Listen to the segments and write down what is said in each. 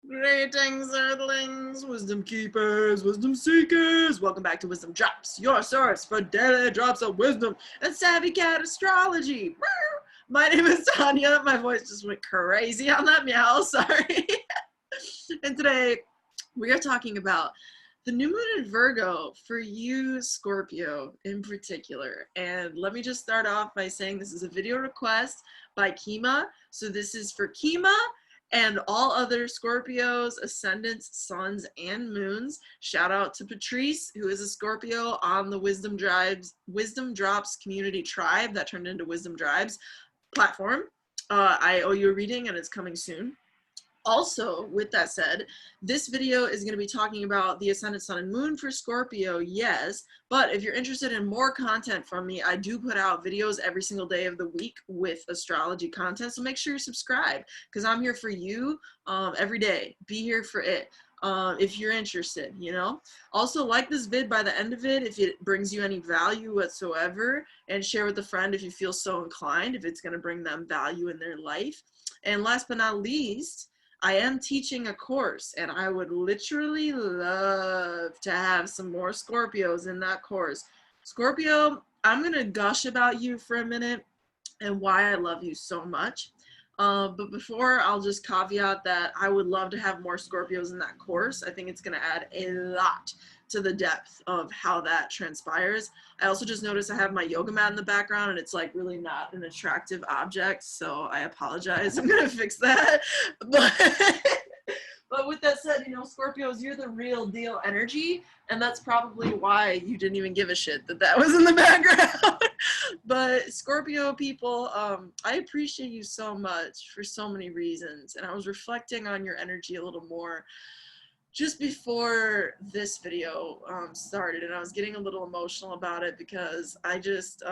Greetings, Earthlings, wisdom keepers, wisdom seekers. Welcome back to WizdomDropz, your source for daily drops of wisdom and savvy cat astrology. My name is Tonia. My voice just went crazy on that meow. Sorry. And today we are talking about the new moon in Virgo for you, Scorpio, in particular. And let me just start off by saying this is a video request by Kima. So this is for Kima and all other Scorpios, Ascendants, Suns, and Moons. Shout out to Patrice, who is a Scorpio on the WizdomDropz community tribe that turned into WizdomDropz platform. I owe you a reading and it's coming soon. Also, with that said, this video is going to be talking about the Ascendant, Sun, and Moon for Scorpio, yes, but if you're interested in more content from me, I do put out videos every single day of the week with astrology content, so make sure you subscribe, because I'm here for you every day. Be here for it. If you're interested, you know. Also, like this vid by the end of it if it brings you any value whatsoever, and share with a friend if you feel so inclined, if it's going to bring them value in their life. And last but not least, I am teaching a course, and I would literally love to have some more Scorpios in that course. Scorpio, I'm going to gush about you for a minute and why I love you so much. But before, I'll just caveat that I would love to have more Scorpios in that course. I think it's going to add a lot to the depth of how that transpires. I also just noticed I have my yoga mat in the background and it's like really not an attractive object, so I apologize. I'm gonna fix that. But with that said, you know, Scorpios, you're the real deal energy, and that's probably why you didn't even give a shit that that was in the background. But Scorpio people, I appreciate you so much for so many reasons, and I was reflecting on your energy a little more just before this video started, and I was getting a little emotional about it because I just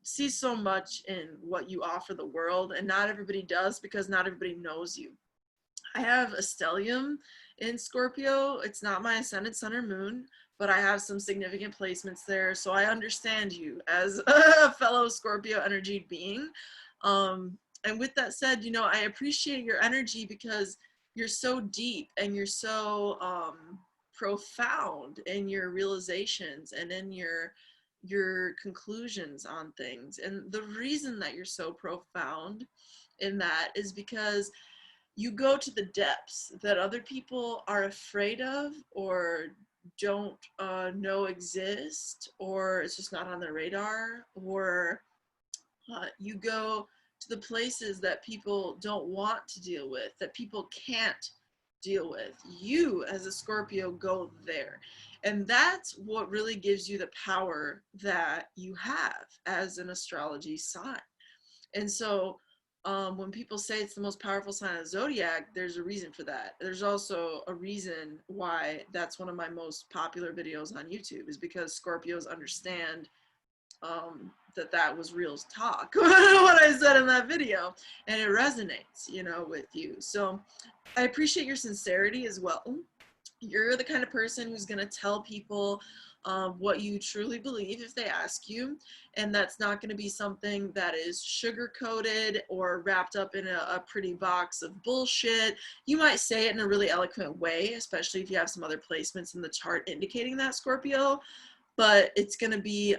see so much in what you offer the world, and not everybody does because not everybody knows you. I have a stellium in Scorpio. It's not my ascendant, sun, or moon, but I have some significant placements there, so I understand you as a fellow Scorpio energy being. And with that said, you know, I appreciate your energy because you're so deep and you're so profound in your realizations and in your conclusions on things. And the reason that you're so profound in that is because you go to the depths that other people are afraid of or don't know exist, or it's just not on their radar, or you go to the places that people don't want to deal with, that people can't deal with. You as a Scorpio go there, and that's what really gives you the power that you have as an astrology sign. And so when people say it's the most powerful sign of the zodiac, there's a reason for that. There's also a reason why that's one of my most popular videos on YouTube, is because Scorpios understand that was real talk, what I said in that video, and it resonates, you know, with you. So I appreciate your sincerity as well. You're the kind of person who's going to tell people what you truly believe if they ask you, and that's not going to be something that is sugar-coated or wrapped up in a pretty box of bullshit. You might say it in a really eloquent way, especially if you have some other placements in the chart indicating that, Scorpio, but it's going to be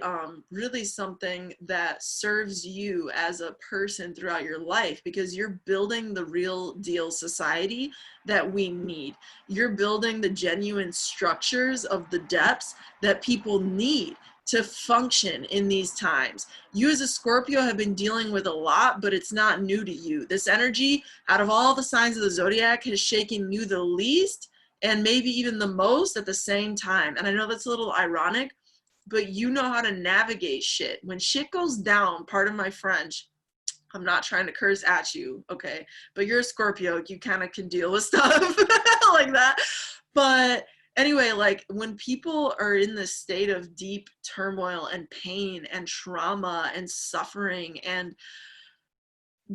really something that serves you as a person throughout your life, because you're building the real deal society that we need. You're building the genuine structures of the depths that people need to function in these times. You as a Scorpio have been dealing with a lot, but it's not new to you. This energy, out of all the signs of the zodiac, has shaken you the least and maybe even the most at the same time. And I know that's a little ironic, but you know how to navigate shit. When shit goes down, pardon my French, I'm not trying to curse at you, okay? But you're a Scorpio, you kind of can deal with stuff like that. But anyway, like when people are in this state of deep turmoil and pain and trauma and suffering and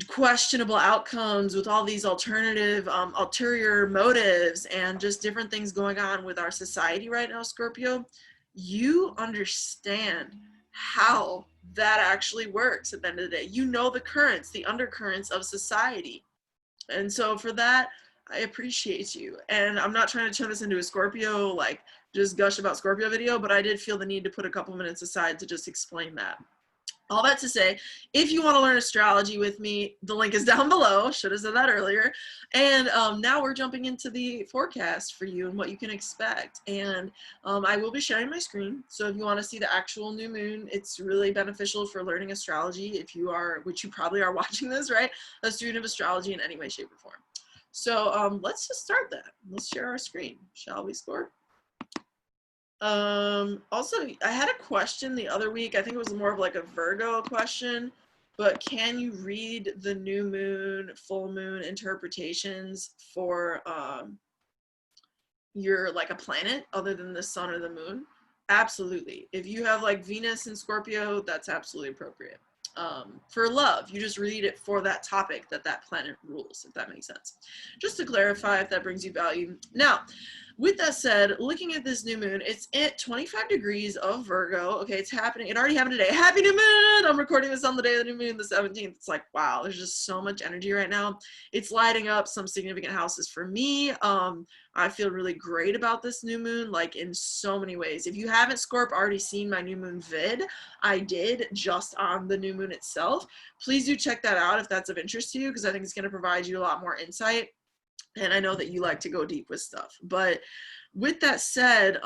questionable outcomes with all these alternative ulterior motives and just different things going on with our society right now, Scorpio, you understand how that actually works at the end of the day. You know the currents, the undercurrents of society. And so for that, I appreciate you. And I'm not trying to turn this into a Scorpio, like just gush about Scorpio video, but I did feel the need to put a couple minutes aside to just explain that. All that to say, if you want to learn astrology with me, the link is down below. Should have said that earlier. And now we're jumping into the forecast for you and what you can expect. And I will be sharing my screen. So if you want to see the actual new moon, it's really beneficial for learning astrology if you are, which you probably are watching this, right? A student of astrology in any way, shape, or form. So let's just start that. Let's share our screen, shall we, Scorp? Also, I had a question the other week. I think it was more of like a Virgo question, but can you read the new moon, full moon interpretations for your like a planet other than the sun or the moon? Absolutely. If you have like Venus in Scorpio, that's absolutely appropriate. For love, you just read it for that topic that that planet rules, if that makes sense. Just to clarify, if that brings you value. Now, with that said, looking at this new moon, it's at 25 degrees of Virgo. Okay, it's happening. It already happened today. Happy new moon! I'm recording this on the day of the new moon, the 17th. It's like, wow, there's just so much energy right now. It's lighting up some significant houses for me. I feel really great about this new moon, like in so many ways. If you haven't, Scorp, already seen my new moon vid, I did just on the new moon itself. Please do check that out if that's of interest to you, because I think it's going to provide you a lot more insight. And I know that you like to go deep with stuff. But with that said,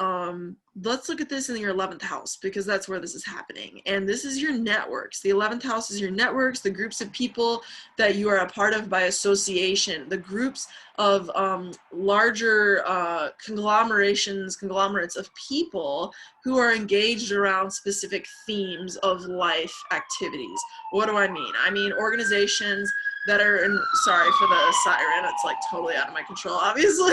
let's look at this in your 11th house, because that's where this is happening. And this is your networks. The 11th house is your networks, the groups of people that you are a part of by association, the groups of larger conglomerates of people who are engaged around specific themes of life activities. What do I mean? I mean organizations that are in, sorry for the siren, it's like totally out of my control, obviously.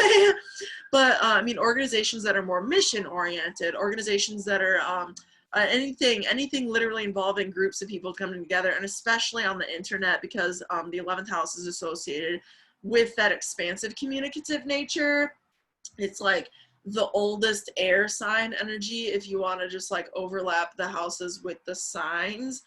But I mean, organizations that are more mission oriented, organizations that are anything literally involving groups of people coming together, and especially on the internet, because the 11th house is associated with that expansive communicative nature. It's like the oldest air sign energy, if you want to just like overlap the houses with the signs.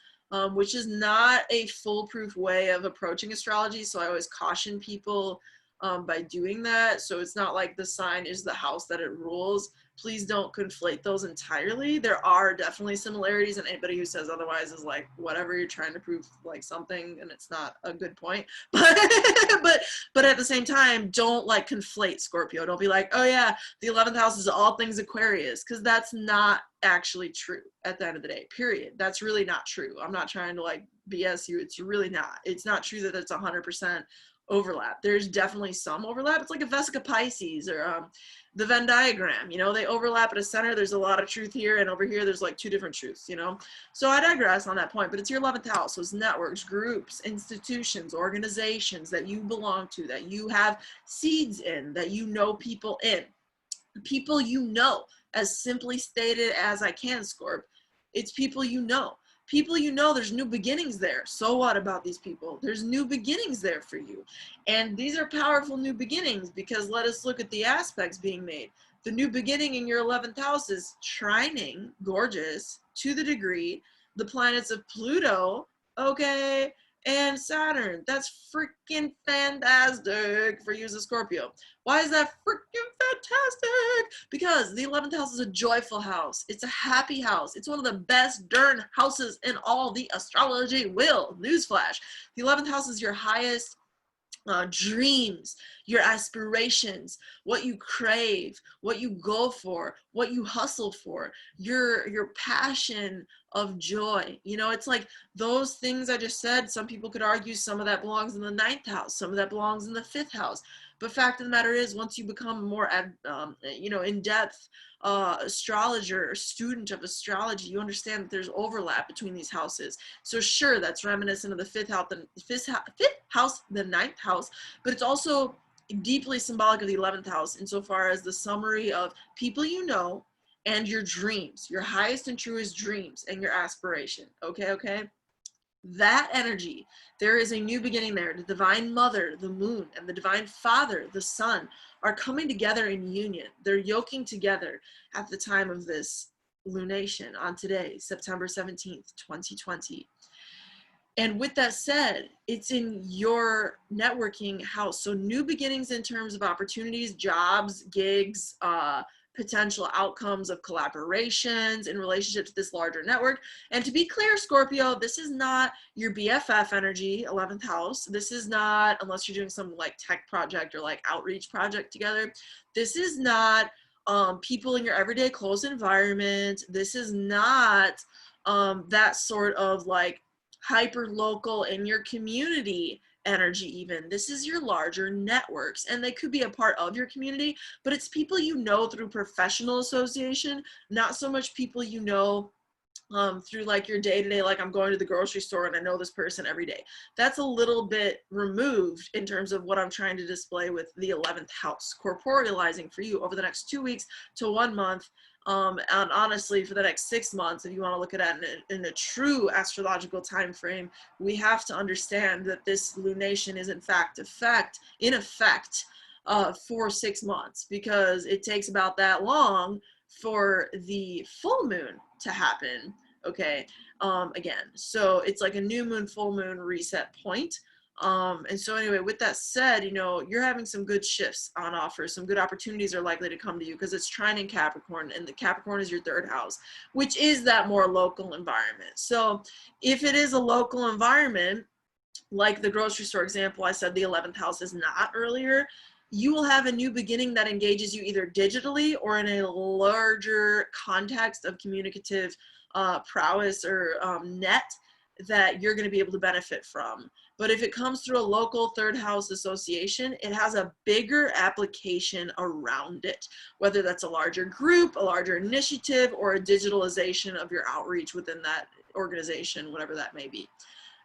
Which is not a foolproof way of approaching astrology. So I always caution people by doing that. So it's not like the sign is the house that it rules. Please don't conflate those entirely. There are definitely similarities, and anybody who says otherwise is like, whatever, you're trying to prove like something and it's not a good point. But at the same time, don't like conflate Scorpio. Don't be like, oh yeah, the 11th house is all things Aquarius, because that's not actually true at the end of the day, period. That's really not true. I'm not trying to like BS you. It's really not. It's not true that it's 100% overlap. There's definitely some overlap. It's like a Vesica Pisces or the Venn diagram, you know, they overlap at a center. There's a lot of truth here, and over here there's like two different truths, you know. So I digress on that point, but it's your 11th house. So it's networks, groups, institutions, organizations that you belong to, that you have seeds in, that you know people in. People you know, as simply stated as I can, Scorp. It's people you know. People you know, there's new beginnings there. So what about these people? There's new beginnings there for you. And these are powerful new beginnings, because let us look at the aspects being made. The new beginning in your 11th house is trining, gorgeous, to the degree, the planets of Pluto, okay, and Saturn. That's freaking fantastic for you as a Scorpio. Why is that freaking fantastic? Because the 11th house is a joyful house. It's a happy house. It's one of the best darn houses in all the astrology wheel. Newsflash. The 11th house is your highest dreams, your aspirations, what you crave, what you go for, what you hustle for, your passion of joy. You know, it's like those things I just said. Some people could argue some of that belongs in the 9th house, some of that belongs in the 5th house. But fact of the matter is, once you become more, you know, in-depth astrologer or student of astrology, you understand that there's overlap between these houses. So sure, that's reminiscent of the 5th house, the 9th house, but it's also deeply symbolic of the 11th house insofar as the summary of people you know and your dreams, your highest and truest dreams and your aspiration. Okay. That energy, there is a new beginning there. The divine mother, the moon, and the divine father, the sun, are coming together in union. They're yoking together at the time of this lunation on today, September 17th, 2020. And with that said, it's in your networking house. So new beginnings in terms of opportunities, jobs, gigs, potential outcomes of collaborations in relationship to this larger network. And to be clear, Scorpio, this is not your BFF energy, 11th house. This is not, unless you're doing some like tech project or like outreach project together. This is not people in your everyday close environment. This is not that sort of like hyper local in your community energy. Even this is your larger networks, and they could be a part of your community, but it's people you know through professional association, not so much people you know through like your day-to-day, like I'm going to the grocery store and I know this person every day. That's a little bit removed in terms of what I'm trying to display with the 11th house corporealizing for you over the next 2 weeks to 1 month. And honestly, for the next 6 months, if you want to look at it in a true astrological time frame, we have to understand that this lunation is in effect for 6 months, because it takes about that long for the full moon to happen. Okay, again, so it's like a new moon, full moon reset point. And so anyway, with that said, you know, you're having some good shifts on offer. Some good opportunities are likely to come to you because it's trine in Capricorn, and the Capricorn is your 3rd house, which is that more local environment. So if it is a local environment, like the grocery store example I said the 11th house is not earlier, you will have a new beginning that engages you either digitally or in a larger context of communicative prowess or net that you're going to be able to benefit from. But if it comes through a local 3rd house association, it has a bigger application around it, whether that's a larger group, a larger initiative, or a digitalization of your outreach within that organization, whatever that may be.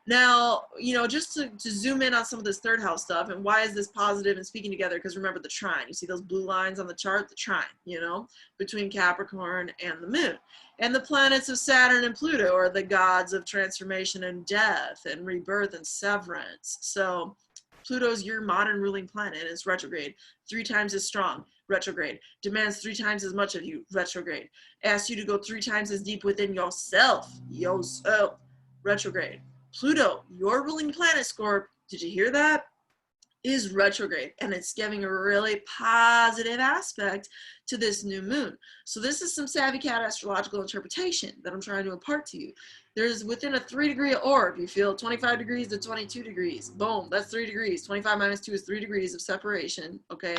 Now, you know, just to zoom in on some of this 3rd house stuff, and why is this positive and speaking together? Because remember the trine, you see those blue lines on the chart, the trine, you know, between Capricorn and the moon. And the planets of Saturn and Pluto are the gods of transformation and death and rebirth and severance. So Pluto's your modern ruling planet. It's retrograde, 3 times as strong, retrograde, demands 3 times as much of you, retrograde, asks you to go 3 times as deep within yourself, retrograde. Pluto, your ruling planet, Scorp, did you hear that? Is retrograde, and it's giving a really positive aspect to this new moon. So this is some savvy cat astrological interpretation that I'm trying to impart to you. There's within a 3-degree orb, you feel 25 degrees to 22 degrees. Boom, that's 3 degrees. 25 minus 2 is 3 degrees of separation, okay?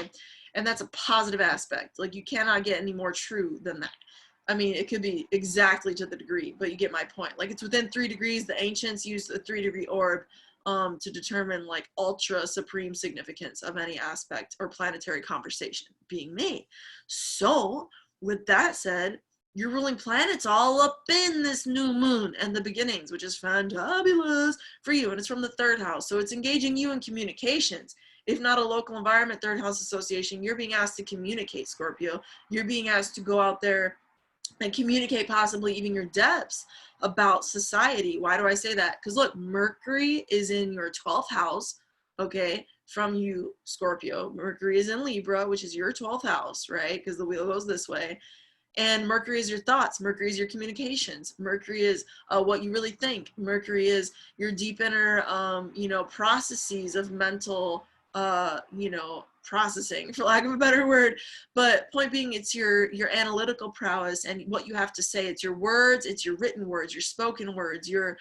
And that's a positive aspect. Like, you cannot get any more true than that. I mean, it could be exactly to the degree, but you get my point. Like, it's within 3 degrees. The ancients used a 3-degree orb to determine like ultra supreme significance of any aspect or planetary conversation being made. So with that said, your ruling planet's all up in this new moon and the beginnings, which is fantabulous for you. And it's from the 3rd house. So it's engaging you in communications. If not a local environment, 3rd house association, you're being asked to communicate, Scorpio. You're being asked to go out there and communicate possibly even your depths about society. Why do I say that? Because look, Mercury is in your 12th house, okay, from you, Scorpio. Mercury is in Libra, which is your 12th house, right? Because the wheel goes this way. And Mercury is your thoughts. Mercury is your communications. Mercury is what you really think. Mercury is your deep inner, you know, processes of mental, you know, processing, for lack of a better word. But point being, it's your analytical prowess and what you have to say. It's your words, it's your written words, your spoken words, your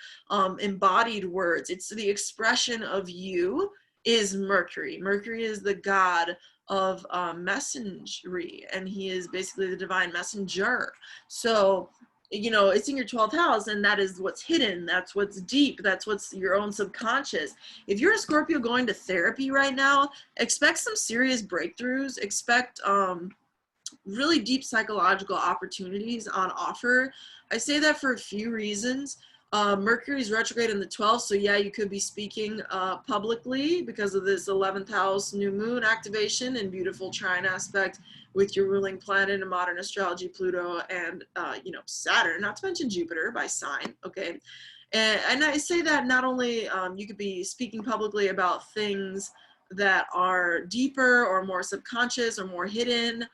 embodied words. It's the expression of you is Mercury. Mercury is the god of messengery, and he is basically the divine messenger. So, you know, it's in your 12th house, and that is what's hidden. That's what's deep. That's what's your own subconscious. If you're a Scorpio going to therapy right now, expect some serious breakthroughs. Expect really deep psychological opportunities on offer. I say that for a few reasons. Mercury's retrograde in the 12th, so yeah, you could be speaking publicly because of this 11th house new moon activation and beautiful trine aspect with your ruling planet in modern astrology, Pluto, and you know, Saturn, not to mention Jupiter by sign, okay? And I say that not only you could be speaking publicly about things that are deeper or more subconscious or more hidden,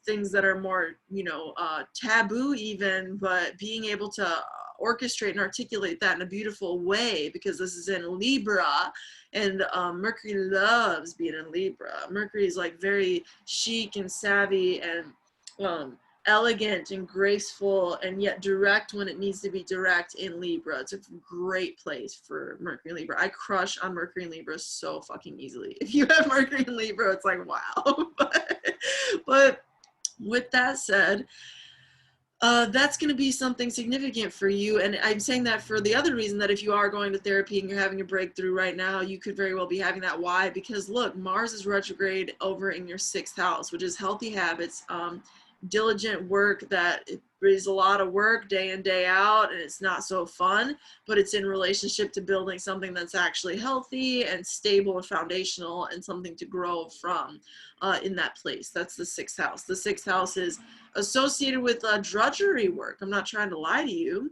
things that are more, you know, taboo even, but being able to orchestrate and articulate that in a beautiful way, because this is in Libra, and Mercury loves being in Libra. Mercury is like very chic and savvy and elegant and graceful, and yet direct when it needs to be direct in Libra. It's a great place for Mercury in Libra. I crush on Mercury in Libra so fucking easily. If you have Mercury in Libra, it's like, wow. But with that said, that's going to be something significant for you. And I'm saying that for the other reason, that if you are going to therapy and you're having a breakthrough right now, you could very well be having that. Why? Because look, Mars is retrograde over in your 6th house, which is healthy habits, diligent work that is a lot of work day in, day out, and it's not so fun, but it's in relationship to building something that's actually healthy and stable and foundational, and something to grow from in that place. That's the 6th house. The 6th house is associated with drudgery work. I'm not trying to lie to you.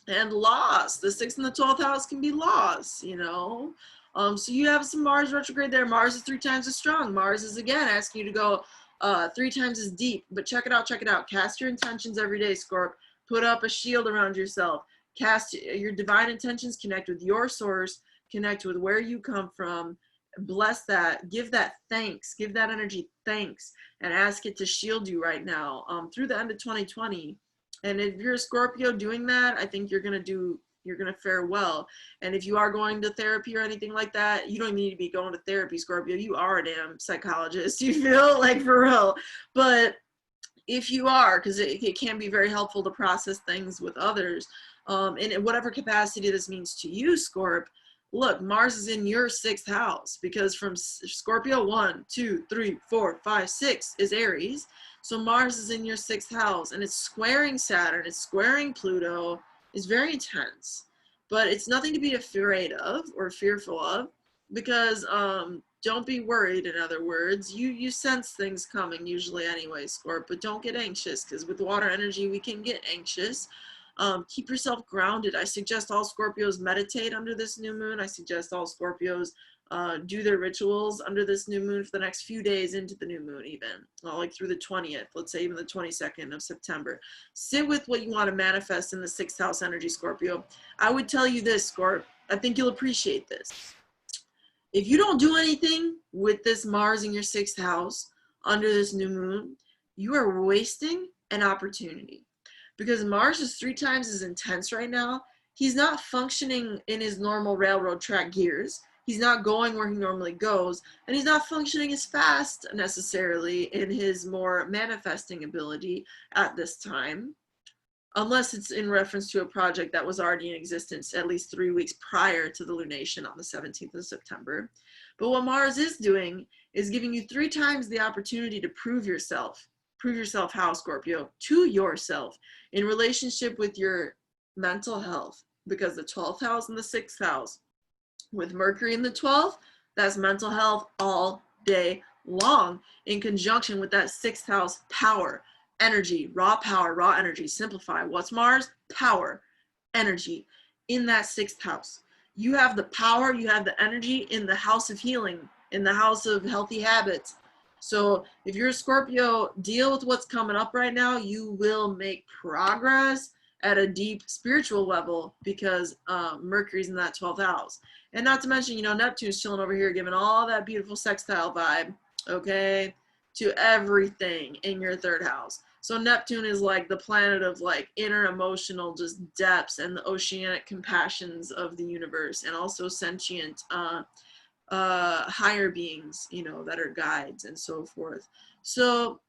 And loss. The 6th and the 12th house can be loss, you know. So you have some Mars retrograde there. Mars is 3 times as strong. Mars is, again, asking you to go 3 times as deep. But check it out, check it out. Cast your intentions every day, Scorp. Put up a shield around yourself. Cast your divine intentions. Connect with your source. Connect with where you come from. Bless that. Give that thanks. Give that energy thanks. And ask it to shield you right now through the end of 2020. And if you're a Scorpio doing that, I think you're going to fare well. And if you are going to therapy or anything like that, you don't need to be going to therapy, Scorpio. You are a damn psychologist. You feel like, for real. But if you are, because it can be very helpful to process things with others, and in whatever capacity this means to you, Scorp, look, Mars is in your 6th house, because from Scorpio 1, 2, 3, 4, 5, 6 is Aries. So Mars is in your 6th house, and it's squaring Saturn, it's squaring Pluto. It's very intense, but it's nothing to be afraid of or fearful of, because don't be worried. In other words, you sense things coming usually anyway, Scorp, but don't get anxious, because with water energy we can get anxious. Keep yourself grounded. I suggest all Scorpios meditate under this new moon. I suggest all Scorpios do their rituals under this new moon for the next few days into the new moon, even like through the 20th, let's say even the 22nd of September. Sit with what you want to manifest in the 6th house energy, Scorpio. I would tell you this, Scorp, I think you'll appreciate this. If you don't do anything with this Mars in your 6th house under this new moon, you are wasting an opportunity, because Mars is 3 times as intense right now. He's not functioning in his normal railroad track gears. He's not going where he normally goes, and he's not functioning as fast necessarily in his more manifesting ability at this time, unless it's in reference to a project that was already in existence at least 3 weeks prior to the lunation on the 17th of September. But what Mars is doing is giving you 3 times the opportunity to prove yourself. Prove yourself how, Scorpio? To yourself in relationship with your mental health, because the 12th house and the 6th house, with Mercury in the 12th, that's mental health all day long, in conjunction with that 6th house power, energy, raw power, raw energy. Simplify. What's Mars? Power, energy in that 6th house. You have the power, you have the energy in the house of healing, in the house of healthy habits. So if you're a Scorpio, deal with what's coming up right now. You will make progress at a deep spiritual level, because Mercury's in that 12th house. And not to mention, you know, Neptune's chilling over here giving all that beautiful sextile vibe, okay, to everything in your 3rd house. So Neptune is like the planet of like inner emotional just depths and the oceanic compassions of the universe, and also sentient higher beings, you know, that are guides and so forth. So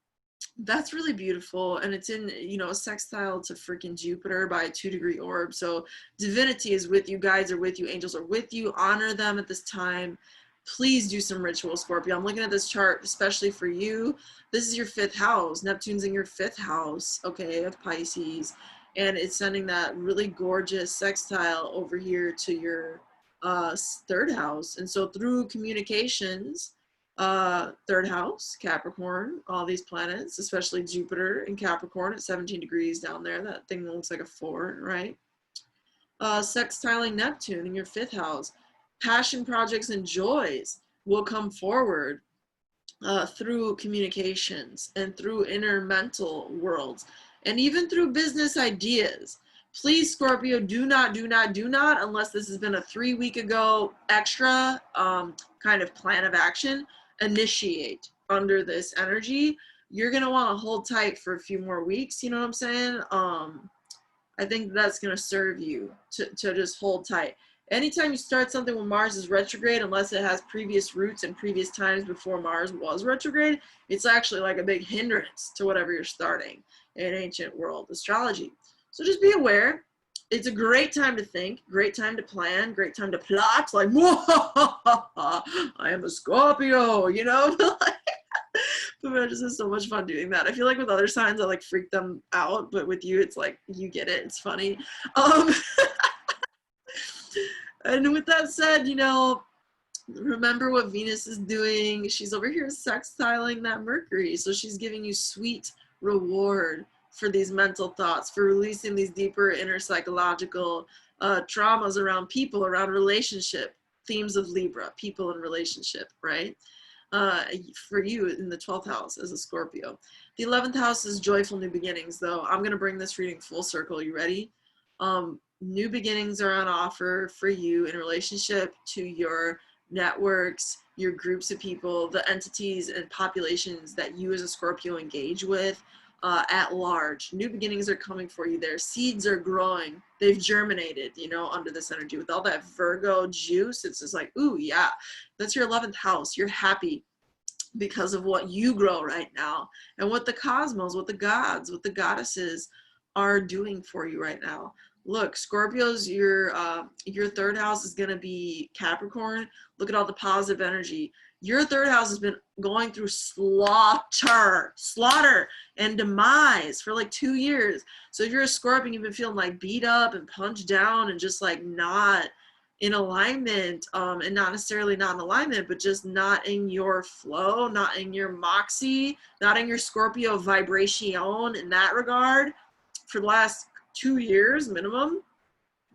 that's really beautiful, and it's in, you know, a sextile to freaking Jupiter by a 2-degree orb. So divinity is with you, guides are with you, angels are with you. Honor them at this time. Please do some ritual, Scorpio. I'm looking at this chart especially for you. This is your 5th house. Neptune's in your 5th house, okay, of Pisces, and it's sending that really gorgeous sextile over here to your 3rd house. And so through communications, 3rd house, Capricorn, all these planets, especially Jupiter in Capricorn at 17 degrees down there, that thing looks like a 4, right? Sextiling Neptune in your 5th house. Passion projects and joys will come forward through communications and through inner mental worlds, and even through business ideas. Please, Scorpio, do not, unless this has been a 3 week ago extra kind of plan of action, initiate under this energy. You're going to want to hold tight for a few more weeks. You know what I'm saying? I think that's going to serve you to just hold tight. Anytime you start something when Mars is retrograde, unless it has previous roots and previous times before Mars was retrograde, it's actually like a big hindrance to whatever you're starting in ancient world astrology. So just be aware. It's a great time to think, great time to plan, great time to plot. Like, I am a Scorpio, you know? But I just have so much fun doing that. I feel like with other signs, I like freak them out, but with you, it's like, you get it. It's funny. And with that said, you know, remember what Venus is doing. She's over here sextiling that Mercury. So she's giving you sweet reward for these mental thoughts, for releasing these deeper inner psychological traumas around people, around relationship, themes of Libra, people and relationship, right? For you in the 12th house as a Scorpio. The 11th house is joyful new beginnings, though. I'm going to bring this reading full circle. You ready? New beginnings are on offer for you in relationship to your networks, your groups of people, the entities and populations that you as a Scorpio engage with at large. New beginnings are coming for you there. Seeds are growing. They've germinated, you know, under this energy. With all that Virgo juice, it's just like, ooh, yeah, that's your 11th house. You're happy because of what you grow right now and what the cosmos, what the gods, what the goddesses are doing for you right now. Look, Scorpios, your third house is going to be Capricorn. Look at all the positive energy. Your third house has been going through slaughter and demise for like 2 years. So if you're a Scorpion, you've been feeling like beat up and punched down and just like not in alignment, and not necessarily not in alignment, but just not in your flow, not in your moxie, not in your Scorpio vibration in that regard for the last 2 years minimum,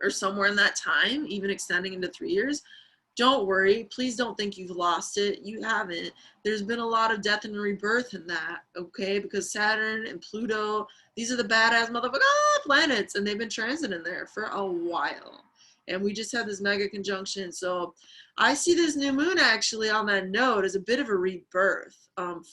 or somewhere in that time, even extending into 3 years. Don't worry. Please don't think you've lost it. You haven't. There's been a lot of death and rebirth in that, okay? Because Saturn and Pluto, these are the badass motherfucking planets, and they've been transiting there for a while. And we just had this mega conjunction. So I see this new moon actually on that note as a bit of a rebirth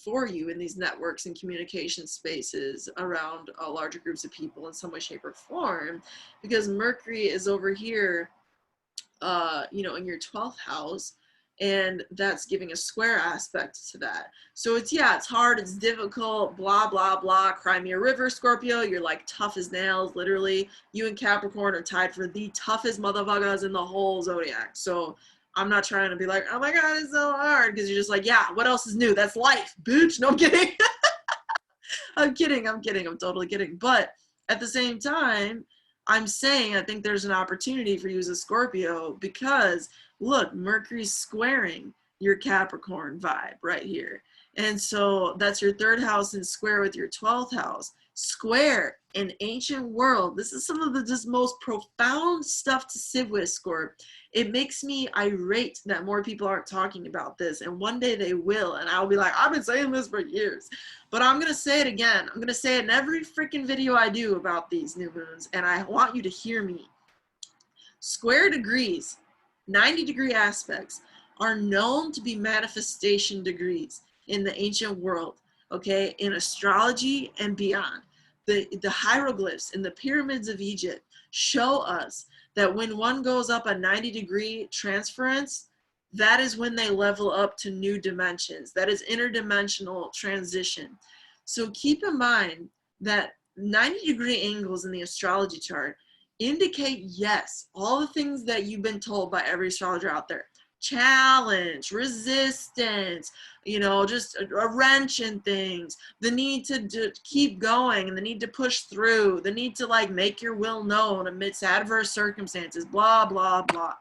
for you in these networks and communication spaces around larger groups of people in some way, shape, or form. Because Mercury is over here, you know, in your 12th house, and that's giving a square aspect to that. So it's, yeah, it's hard, it's difficult, blah, blah, blah. Crimea River, Scorpio, you're like tough as nails, literally. You and Capricorn are tied for the toughest motherfuckers in the whole zodiac. So I'm not trying to be like, oh my God, it's so hard, because you're just like, yeah, what else is new? That's life, bitch. No, I'm kidding. I'm kidding, I'm totally kidding. But at the same time, I'm saying I think there's an opportunity for you as a Scorpio because, look, Mercury's squaring your Capricorn vibe right here. And so that's your third house in square with your 12th house. Square in ancient world. This is some of the just most profound stuff to sit with, Scorp. It makes me irate that more people aren't talking about this. And one day they will. And I'll be like, I've been saying this for years. But I'm going to say it again. I'm going to say it in every freaking video I do about these new moons. And I want you to hear me. Square degrees, 90-degree aspects, are known to be manifestation degrees in the ancient world, okay, in astrology and beyond. The hieroglyphs in the pyramids of Egypt show us that when one goes up a 90-degree transference, that is when they level up to new dimensions. That is interdimensional transition. So keep in mind that 90-degree angles in the astrology chart indicate, yes, all the things that you've been told by every astrologer out there. Challenge, resistance, you know, just a wrench in things, the need to keep going and the need to push through, the need to like make your will known amidst adverse circumstances, blah, blah, blah.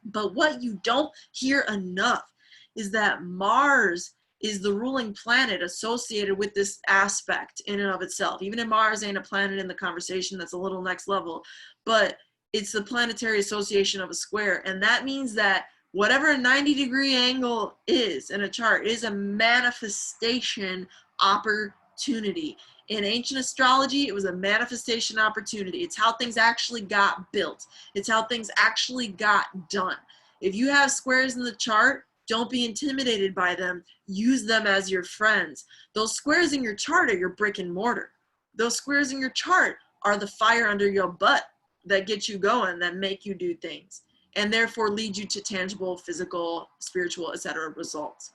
But what you don't hear enough is that Mars is the ruling planet associated with this aspect in and of itself. Even if Mars ain't a planet in the conversation, that's a little next level, but it's the planetary association of a square. And that means that whatever a 90-degree angle is in a chart is a manifestation opportunity. In ancient astrology, it was a manifestation opportunity. It's how things actually got built. It's how things actually got done. If you have squares in the chart, don't be intimidated by them. Use them as your friends. Those squares in your chart are your brick and mortar. Those squares in your chart are the fire under your butt that get you going, that make you do things, and therefore lead you to tangible, physical, spiritual, etc. results.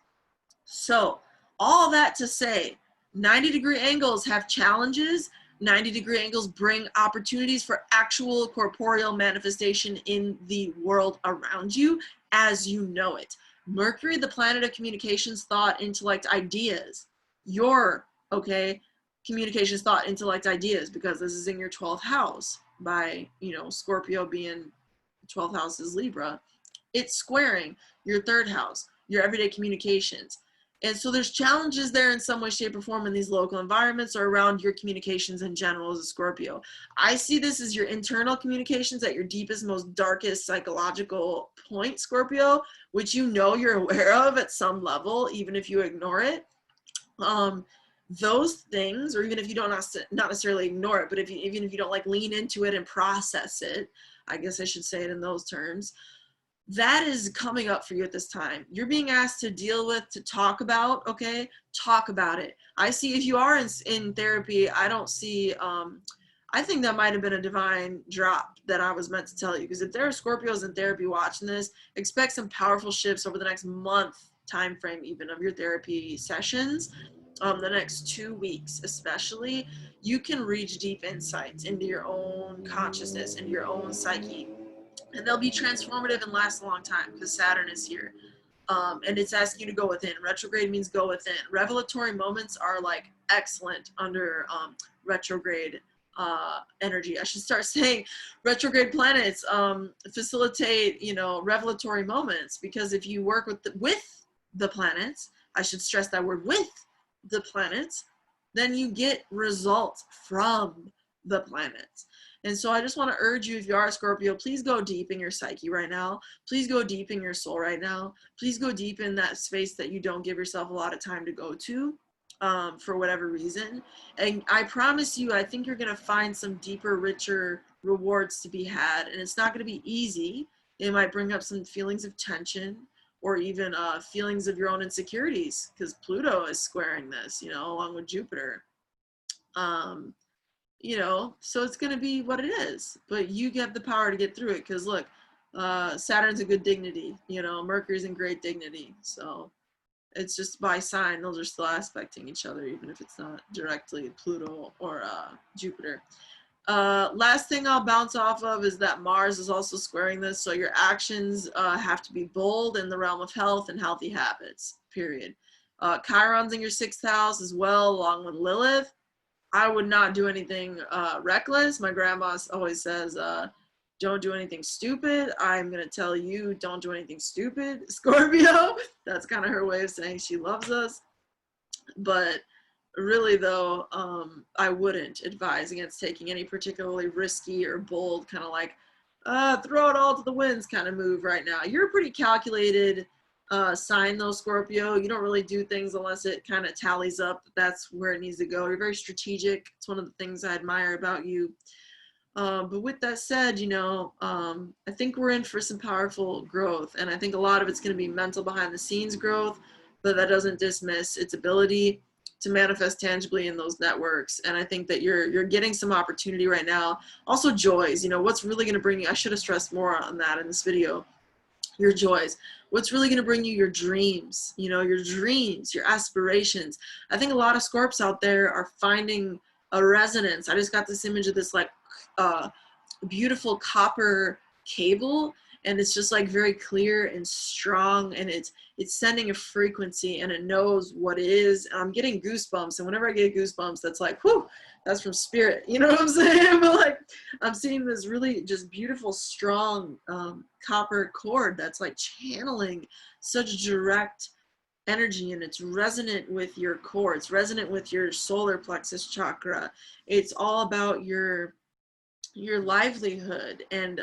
So all that to say, 90-degree angles have challenges. 90-degree angles bring opportunities for actual corporeal manifestation in the world around you as you know it. Mercury, the planet of communications, thought, intellect, ideas. Your, okay, communications, thought, intellect, ideas, because this is in your 12th house by, you know, Scorpio being 12th house is Libra. It's squaring your 3rd house, your everyday communications. And so there's challenges there in some way, shape, or form in these local environments or around your communications in general as a Scorpio. I see this as your internal communications at your deepest, most darkest psychological point, Scorpio, which you know you're aware of at some level, even if you ignore it. Those things, or even if you don't not necessarily ignore it, but even if you don't like lean into it and process it, I guess I should say it in those terms, that is coming up for you at this time. You're being asked to deal with, to talk about, okay? Talk about it. I see if you are in therapy, I don't see, I think that might have been a divine drop that I was meant to tell you. Because if there are Scorpios in therapy watching this, expect some powerful shifts over the next month time frame even of your therapy sessions. The next 2 weeks especially, you can reach deep insights into your own consciousness, into your own psyche. And they'll be transformative and last a long time because Saturn is here. And it's asking you to go within. Retrograde means go within. Revelatory moments are like excellent under retrograde energy. I should start saying retrograde planets facilitate, you know, revelatory moments, because if you work with the planets, I should stress that word, with the planets, then you get results from the planets. And so I just want to urge you, if you are a Scorpio, please go deep in your psyche right now. Please go deep in your soul right now. Please go deep in that space that you don't give yourself a lot of time to go to for whatever reason. And I promise you, I think you're going to find some deeper, richer rewards to be had. And it's not going to be easy. It might bring up some feelings of tension or even feelings of your own insecurities, because Pluto is squaring this, you know, along with Jupiter. You know, so it's going to be what it is, but you get the power to get through it. Because look, Saturn's a good dignity, you know, Mercury's in great dignity. So it's just by sign, those are still aspecting each other, even if it's not directly Pluto or Jupiter. Last thing I'll bounce off of is that Mars is also squaring this. So your actions have to be bold in the realm of health and healthy habits, period. Chiron's in your 6th house as well, along with Lilith. I would not do anything reckless. My grandma always says, don't do anything stupid. I'm going to tell you, don't do anything stupid, Scorpio. That's kind of her way of saying she loves us. But really, though, I wouldn't advise against taking any particularly risky or bold kind of like throw it all to the winds kind of move right now. You're a pretty calculated sign though, Scorpio. You don't really do things unless it kind of tallies up. That's where it needs to go. You're very strategic. It's one of the things I admire about you. But with that said, you know, I think we're in for some powerful growth, and I think a lot of it's going to be mental behind the scenes growth, but that doesn't dismiss its ability to manifest tangibly in those networks. And I think that you're getting some opportunity right now. Also joys, you know, what's really going to bring you, I should have stressed more on that in this video, your joys. What's really going to bring you your dreams, you know, your dreams, your aspirations. I think a lot of Scorps out there are finding a resonance. I just got this image of this like beautiful copper cable, and it's just like very clear and strong, and it's sending a frequency, and it knows what it is. And I'm getting goosebumps, and whenever I get goosebumps, that's like, whew, that's from spirit, you know what I'm saying? But like, I'm seeing this really just beautiful, strong copper cord that's like channeling such direct energy, and it's resonant with your core. It's resonant with your solar plexus chakra. It's all about your livelihood and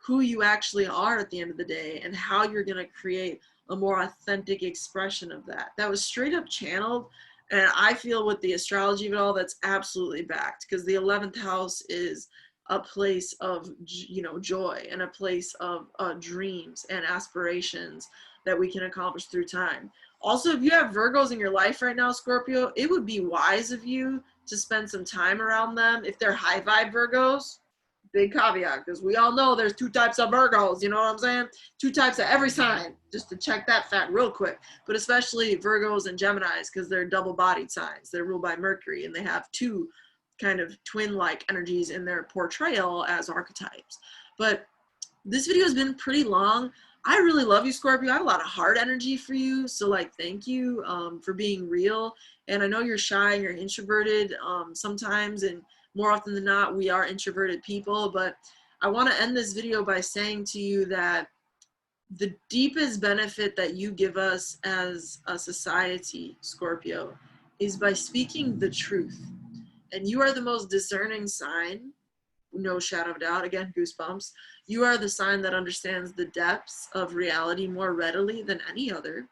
who you actually are at the end of the day, and how you're going to create a more authentic expression of that. That was straight up channeled And I feel with the astrology of it all, that's absolutely backed, because the 11th house is a place of, you know, joy, and a place of dreams and aspirations that we can accomplish through time. Also, if you have Virgos in your life right now, Scorpio, it would be wise of you to spend some time around them. If they're high vibe Virgos, big caveat, because we all know there's 2 types of Virgos, you know what I'm saying? 2 types of every sign, just to check that fact real quick. But especially Virgos and Geminis, because they're double-bodied signs. They're ruled by Mercury, and they have 2 kind of twin-like energies in their portrayal as archetypes. But this video has been pretty long. I really love you, Scorpio. I have a lot of heart energy for you, so like, thank you for being real. And I know you're shy and you're introverted sometimes, and more often than not, we are introverted people. But I want to end this video by saying to you that the deepest benefit that you give us as a society, Scorpio, is by speaking the truth. And you are the most discerning sign, no shadow of doubt. Again, goosebumps. You are the sign that understands the depths of reality more readily than any other.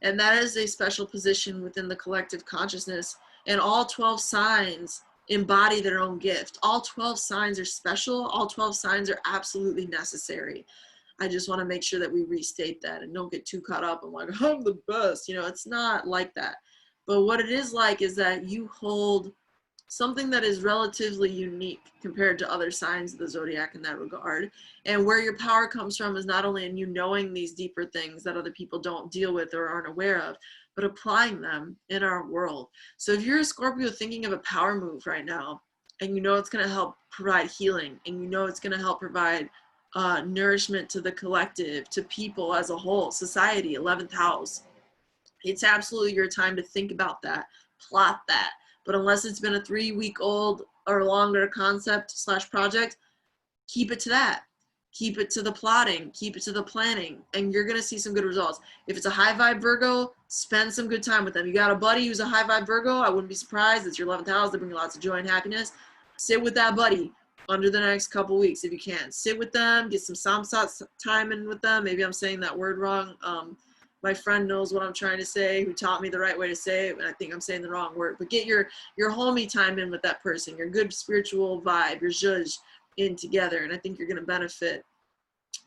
And that is a special position within the collective consciousness. And all 12 signs embody their own gift. All 12 signs are special. All 12 signs are absolutely necessary. I just want to make sure that we restate that and don't get too caught up on like, I'm the best. You know, it's not like that. But what it is like is that you hold something that is relatively unique compared to other signs of the zodiac in that regard. And where your power comes from is not only in you knowing these deeper things that other people don't deal with or aren't aware of, but applying them in our world. So if you're a Scorpio thinking of a power move right now, and you know it's going to help provide healing, and you know it's going to help provide nourishment to the collective, to people as a whole, society, 11th house, it's absolutely your time to think about that, plot that. But unless it's been a 3-week-old or longer concept / project, keep it to that. Keep it to the plotting, keep it to the planning, and you're gonna see some good results. If it's a high vibe Virgo, spend some good time with them. You got a buddy who's a high vibe Virgo, I wouldn't be surprised. It's your 11th house, they bring you lots of joy and happiness. Sit with that buddy under the next couple weeks if you can. Sit with them, get some samsat time in with them. Maybe I'm saying that word wrong. My friend knows what I'm trying to say, who taught me the right way to say it, and I think I'm saying the wrong word. But get your homie time in with that person, your good spiritual vibe, your zhuzh in together, and I think you're going to benefit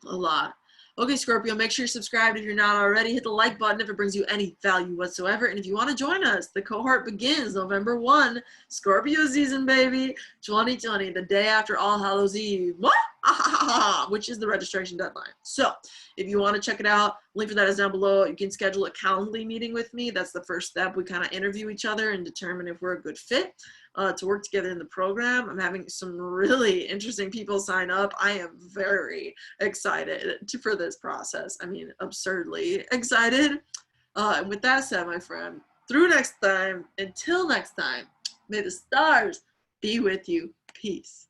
a lot. Okay, Scorpio, make sure you're subscribed if you're not already. Hit the like button if it brings you any value whatsoever. And if you want to join us, the cohort begins November 1, Scorpio season, baby, 2020, the day after All Hallows Eve. What? Which is the registration deadline. So if you want to check it out, link for that is down below. You can schedule a Calendly meeting with me. That's the first step. We kind of interview each other and determine if we're a good fit to work together in the program. I'm having some really interesting people sign up. I am very excited for this process. I mean, absurdly excited. And with that said, my friend, through next time, until next time, may the stars be with you. Peace.